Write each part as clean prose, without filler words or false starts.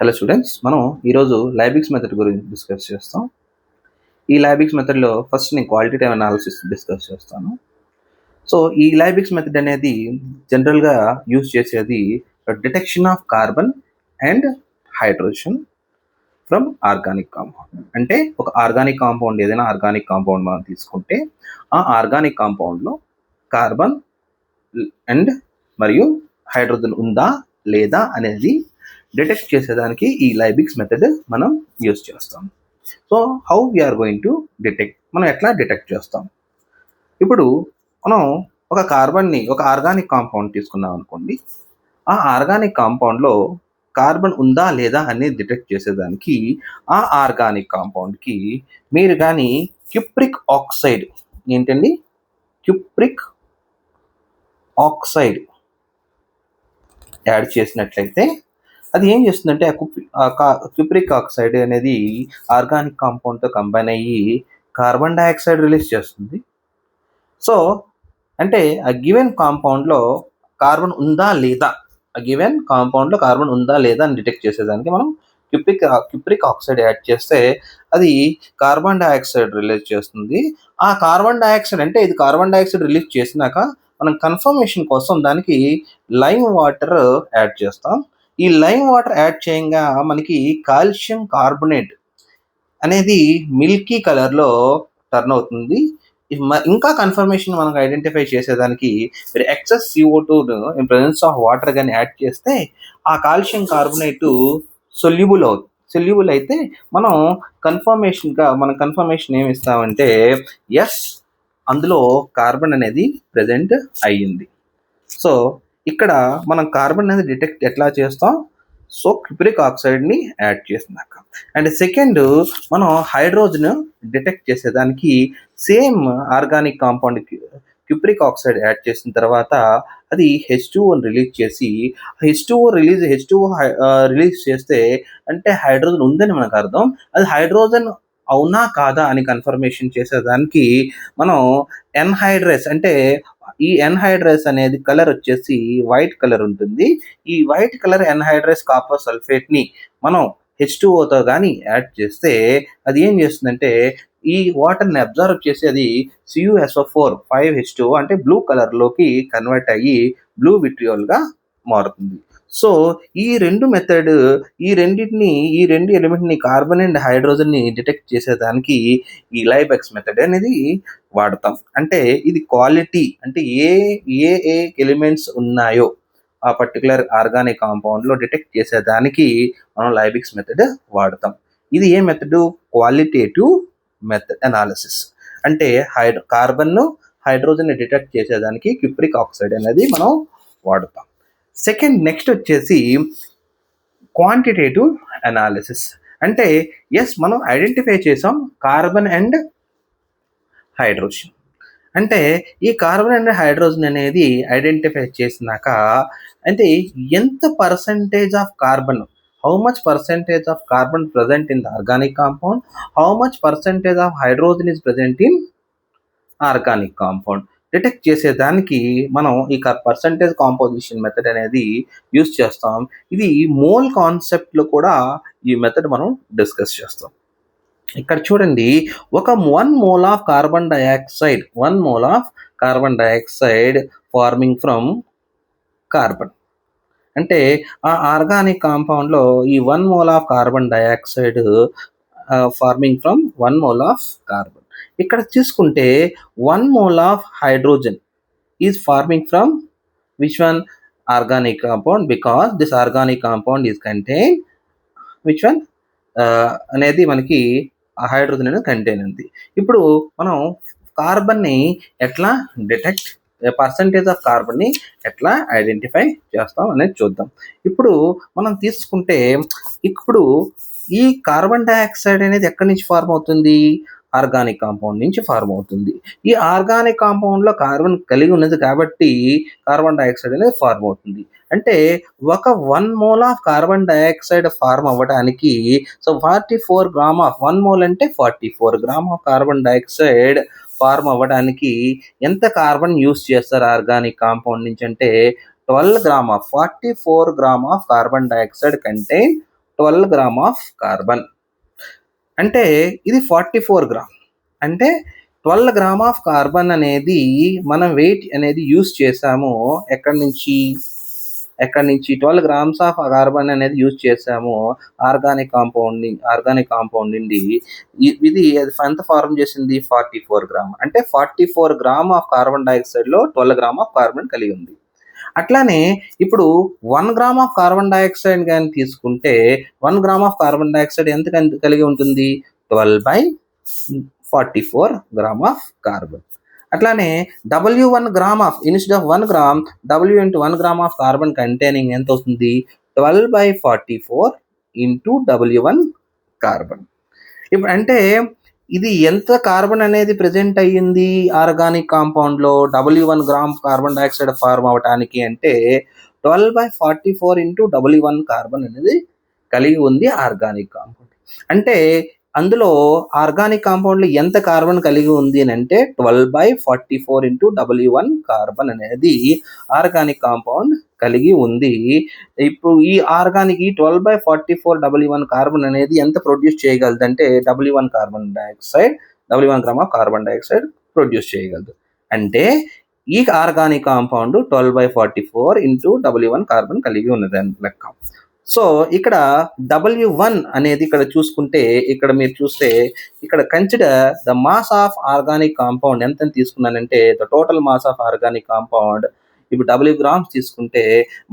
Hello students, మనం ఈరోజు లైబిగ్స్ method గురించి డిస్కస్ చేస్తాం. ఈ లైబిగ్స్ మెథడ్లో ఫస్ట్ నేను క్వాలిటేటివ్ అనాలిసిస్ డిస్కస్ చేస్తాను. సో ఈ లైబిగ్స్ మెథడ్ అనేది జనరల్గా యూజ్ చేసేది detection of carbon and hydrogen from organic compound. అంటే ఒక ఆర్గానిక్ కాంపౌండ్, ఏదైనా ఆర్గానిక్ కాంపౌండ్ మనం తీసుకుంటే ఆ ఆర్గానిక్ కాంపౌండ్లో కార్బన్ అండ్ మరియు హైడ్రోజన్ ఉందా లేదా అనేది డిటెక్ట్ చేసేదానికి ఈ లైబిగ్స్ మెథడ్ మనం యూజ్ చేస్తాం. So how we're going to detect, మనం ఎట్లా డిటెక్ట్ చేస్తాం? ఇప్పుడు మనం ఒక కార్బన్ని, ఒక ఆర్గానిక్ కాంపౌండ్ తీసుకున్నాం అనుకోండి. ఆ ఆర్గానిక్ కాంపౌండ్లో కార్బన్ ఉందా లేదా అనేది డిటెక్ట్ చేసేదానికి ఆ ఆర్గానిక్ కాంపౌండ్కి మీరు కానీ క్యూప్రిక్ ఆక్సైడ్, ఏంటండి క్యూప్రిక్ ఆక్సైడ్ యాడ్ చేసినట్లయితే అది ఏం చేస్తుందంటే క్యూప్రిక్ ఆక్సైడ్ అనేది ఆర్గానిక్ కాంపౌండ్తో కంబైన్ అయ్యి కార్బన్ డైఆక్సైడ్ రిలీజ్ చేస్తుంది. సో అంటే ఆ గివెన్ కాంపౌండ్లో కార్బన్ ఉందా లేదా, కార్బన్ ఉందా లేదా అని డిటెక్ట్ చేసేదానికి మనం క్యూప్రిక్ ఆక్సైడ్ యాడ్ చేస్తే అది కార్బన్ డైఆక్సైడ్ రిలీజ్ చేస్తుంది. ఆ కార్బన్ డైఆక్సైడ్ అంటే ఇది కార్బన్ డైఆక్సైడ్ రిలీజ్ చేసినాక మనం కన్ఫర్మేషన్ కోసం దానికి లైమ్ వాటర్ యాడ్ చేస్తాం. ఈ లైమ్ వాటర్ యాడ్ చేయంగా మనకి కాల్షియం కార్బోనేట్ అనేది మిల్కీ కలర్లో టర్న్ అవుతుంది. ఇంకా కన్ఫర్మేషన్ మనకు ఐడెంటిఫై చేసేదానికి మీరు excess CO2 in presence of water కానీ యాడ్ చేస్తే ఆ కాల్షియం కార్బోనేట్ సొల్యూబుల్ అయితే మనం కన్ఫర్మేషన్ ఏమి ఇస్తామంటే ఎస్, అందులో కార్బన్ అనేది ప్రెజెంట్ అయ్యింది. సో ఇక్కడ మనం కార్బన్ అనేది డిటెక్ట్ ఎట్లా చేస్తాం? సో క్యూప్రిక్ ఆక్సైడ్ని యాడ్ చేసినాక. అండ్ సెకండ్, మనం హైడ్రోజన్ డిటెక్ట్ చేసేదానికి same organic compound cupric oxide add చేసిన తర్వాత అది H2O రిలీజ్ చేసి H2O రిలీజ్ చేస్తే అంటే హైడ్రోజన్ ఉందని మనకు అర్థం. అది హైడ్రోజన్ అవునా కాదా అని కన్ఫర్మేషన్ చేసేదానికి మనం ఎన్హైడ్రస్, అంటే ఈ ఎన్హైడ్రస్ అనేది కలర్ వచ్చేసి వైట్ కలర్ ఉంటుంది. ఈ వైట్ కలర్ ఎన్హైడ్రస్ కాపర్ సల్ఫేట్ని మనం H2Oతో కానీ యాడ్ చేస్తే అది ఏం చేస్తుందంటే ఈ వాటర్ని అబ్జర్వ్ చేసి అది CuSO4 5H2O అంటే బ్లూ కలర్లోకి కన్వర్ట్ అయ్యి బ్లూ విట్రియోల్గా మారుతుంది. సో ఈ రెండు ఎలిమెంట్ని కార్బన్ అండ్ హైడ్రోజన్ని డిటెక్ట్ చేసేదానికి ఈ లైబెక్స్ మెథడ్ అనేది వాడతాం. అంటే ఇది క్వాలిటీ, అంటే ఏ ఎలిమెంట్స్ ఉన్నాయో ఆ పర్టికులర్ ఆర్గానిక్ కాంపౌండ్లో డిటెక్ట్ చేసేదానికి మనం లైబిగ్స్ మెథడ్ వాడతాం. ఇది ఏ మెథడ్? Qualitative method analysis. అంటే కార్బన్ను హైడ్రోజన్ని డిటెక్ట్ చేసేదానికి క్యూప్రిక్ ఆక్సైడ్ అనేది మనం వాడతాం. సెకండ్, నెక్స్ట్ వచ్చేసి క్వాంటిటేటివ్ అనాలిసిస్. అంటే ఎస్, మనం ఐడెంటిఫై చేసాం కార్బన్ అండ్ హైడ్రోజన్. అంటే ఈ కార్బన్ అండ్ హైడ్రోజన్ అనేది ఐడెంటిఫై చేసినాక అంటే ఎంత percentage of carbon, how much percentage of carbon present in the organic compound, how much percentage of hydrogen is present in organic compound detect చేసేదానికి మనం ఈ percentage composition method అనేది use చేస్తాం. ఇది మోల్ కాన్సెప్ట్లో కూడా ఈ మెథడ్ మనం డిస్కస్ చేస్తాం. ఇక్కడ చూడండి, ఒక 1 mole of carbon dioxide farming from carbon. అంటే ఆ ఆర్గానిక్ కాంపౌండ్లో ఈ 1 mole of carbon dioxide farming from 1 mole of carbon. ఇక్కడ తీసుకుంటే 1 mole of hydrogen is farming from which one? Organic compound, because this organic compound is contain which one అనేది మనకి hydrogen అనేది contain ఉంది. ఇప్పుడు మనం కార్బన్ని ఎట్లా డిటెక్ట్, పర్సంటేజ్ ఆఫ్ కార్బన్ని ఎట్లా ఐడెంటిఫై చేస్తాం అనేది చూద్దాం. ఇప్పుడు మనం తీసుకుంటే ఇప్పుడు ఈ కార్బన్ డైఆక్సైడ్ అనేది ఎక్కడి నుంచి ఫార్మ్ అవుతుంది? ఆర్గానిక్ కాంపౌండ్ నుంచి ఫార్మ్ అవుతుంది. ఈ ఆర్గానిక్ కాంపౌండ్లో కార్బన్ కలిగి ఉన్నది కాబట్టి కార్బన్ డైఆక్సైడ్ అనేది ఫార్మ్ అవుతుంది. అంటే ఒక 1 mole of carbon dioxide form అవ్వడానికి సో 44 grams ఆఫ్ 1 mole అంటే 44 grams of carbon dioxide form అవ్వడానికి ఎంత కార్బన్ యూస్ చేస్తారు ఆర్గానిక్ కాంపౌండ్ నుంచి అంటే 12 grams of 44 grams of carbon dioxide contain 12 gram of carbon. అంటే ఇది 44 గ్రామ్. అంటే 12 గ్రామ్ ఆఫ్ కార్బన్ అనేది మనం వెయిట్ అనేది యూస్ చేసాము. ఎక్కడి నుంచి 12 గ్రామ్స్ ఆఫ్ కార్బన్ అనేది యూజ్ చేసాము ఆర్గానిక్ కాంపౌండ్ నుండి. ఇది ఎంత ఫార్మ్ చేసింది? 44 గ్రామ్. అంటే 44 గ్రామ్ ఆఫ్ కార్బన్ డైఆక్సైడ్లో 12 గ్రామ్ ఆఫ్ కార్బన్ కలిగి ఉంది. అట్లానే ఇప్పుడు 1 గ్రామ్ ఆఫ్ కార్బన్ డైఆక్సైడ్ కానీ తీసుకుంటే 1 గ్రామ్ ఆఫ్ కార్బన్ డైఆక్సైడ్ ఎంత కలిగి ఉంటుంది? 12/44 గ్రామ్ ఆఫ్ కార్బన్. అట్లానే W1 gram of instead of 1 gram W into 1 gram of carbon containing ఎంత వస్తుంది? 12/44 into W1 కార్బన్. ఇప్పుడు అంటే ఇది ఎంత కార్బన్ అనేది ప్రెజెంట్ అయ్యింది ఆర్గానిక్ కాంపౌండ్లో W1 gram carbon dioxide form అవటానికి అంటే 12/44 into W1 కార్బన్ అనేది కలిగి ఉంది ఆర్గానిక్ కాంపౌండ్. అంటే అందులో ఆర్గానిక్ కాంపౌండ్లో ఎంత కార్బన్ కలిగి ఉంది అని అంటే 12/44 into W1 కార్బన్ అనేది ఆర్గానిక్ కాంపౌండ్ కలిగి ఉంది. ఇప్పుడు ఈ 12/44 W1 కార్బన్ అనేది ఎంత ప్రొడ్యూస్ చేయగలదు అంటే W1 gram of carbon dioxide produce చేయగలదు. అంటే ఈ organic compound 12/44 into W1 carbon కలిగి ఉన్నదని లెక్క. సో ఇక్కడ W1 అనేది ఇక్కడ చూసుకుంటే ఇక్కడ మీరు చూస్తే ఇక్కడ consider the mass of organic compound ఎంత తీసుకున్నానంటే the total mass of organic compound. ఇప్పుడు W గ్రామ్స్ తీసుకుంటే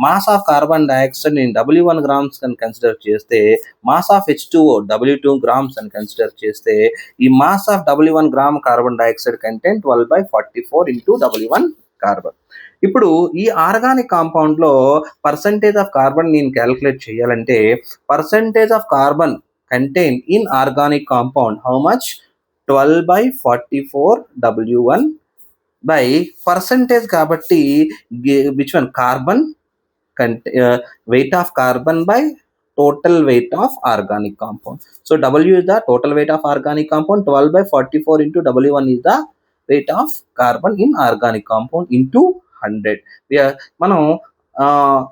మాస్ ఆఫ్ కార్బన్ డైఆక్సైడ్ నేను W1 గ్రామ్స్ అని కన్సిడర్ చేస్తే mass of H2O W2 grams అని కన్సిడర్ చేస్తే ఈ mass of W1 gram carbon dioxide content 12/44 into W1 carbon. ఇప్పుడు ఈ ఆర్గానిక్ కాంపౌండ్లో పర్సంటేజ్ ఆఫ్ కార్బన్ నేను క్యాలిక్యులేట్ చేయాలంటే percentage of carbon contain in organic compound how much? 12/44 W1 by percentage కాబట్టి which one? Carbon weight of carbon by total weight of organic compound. So W is the total weight of organic compound. 12/44 into W1 is the weight of carbon in organic compound into 100. మనం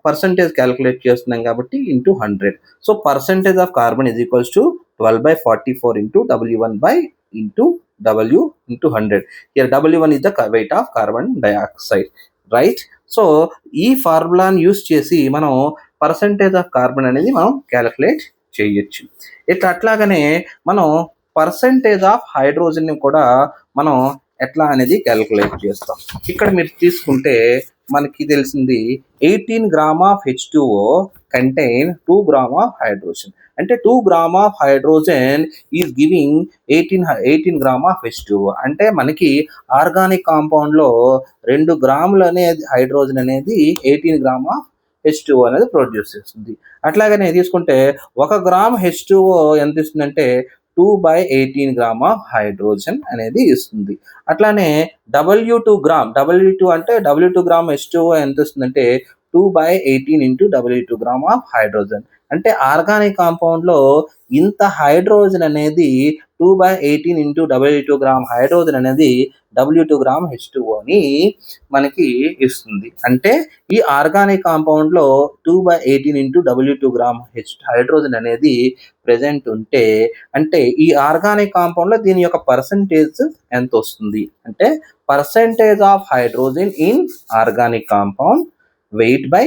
percentage calculate చేస్తున్నాం కాబట్టి into 100. So percentage of carbon is equals to 12/44 into W1 by into W into 100. Here W1 is the weight of carbon dioxide, right? So ఈ ఫార్ములాని use చేసి మనం percentage of carbon అనేది మనం calculate చేయొచ్చు. అట్లాగనే మనం పర్సంటేజ్ ఆఫ్ హైడ్రోజన్ని కూడా మనం ఎట్లా అనేది క్యాలిక్యులేట్ చేస్తాం. ఇక్కడ మీరు తీసుకుంటే మనకి తెలిసింది 18 gram of H2O contain 2 gram of hydrogen. అంటే 2 gram of hydrogen is giving 18 gram of H2O. అంటే మనకి ఆర్గానిక్ కాంపౌండ్లో 2 గ్రాములు అనేది హైడ్రోజన్ అనేది 18 గ్రామ్ ఆఫ్ H2O అనేది ప్రొడ్యూస్ చేస్తుంది. అట్లాగనే తీసుకుంటే 1 గ్రామ్ H2O ఎంత ఇస్తుందంటే 2/18 గ్రామ్ ఆఫ్ హైడ్రోజన్ అనేది ఇస్తుంది. అట్లానే W2 గ్రామ్ W2 అంటే W2 గ్రామ్ H2O ఎంత ఇస్తుందంటే 2/18 into W2 gram of hydrogen. అంటే ఆర్గానిక్ కాంపౌండ్లో ఇంత హైడ్రోజన్ అనేది 2/18 into W2 గ్రామ్ హైడ్రోజన్ అనేది W2 గ్రామ్ H2Oని మనకి ఇస్తుంది. అంటే ఈ ఆర్గానిక్ కాంపౌండ్లో 2/18 into W2 గ్రామ్ హైడ్రోజన్ అనేది ప్రెజెంట్ ఉంటే అంటే ఈ ఆర్గానిక్ కాంపౌండ్లో దీని యొక్క పర్సంటేజ్ ఎంత వస్తుంది అంటే percentage of hydrogen in organic compound weight by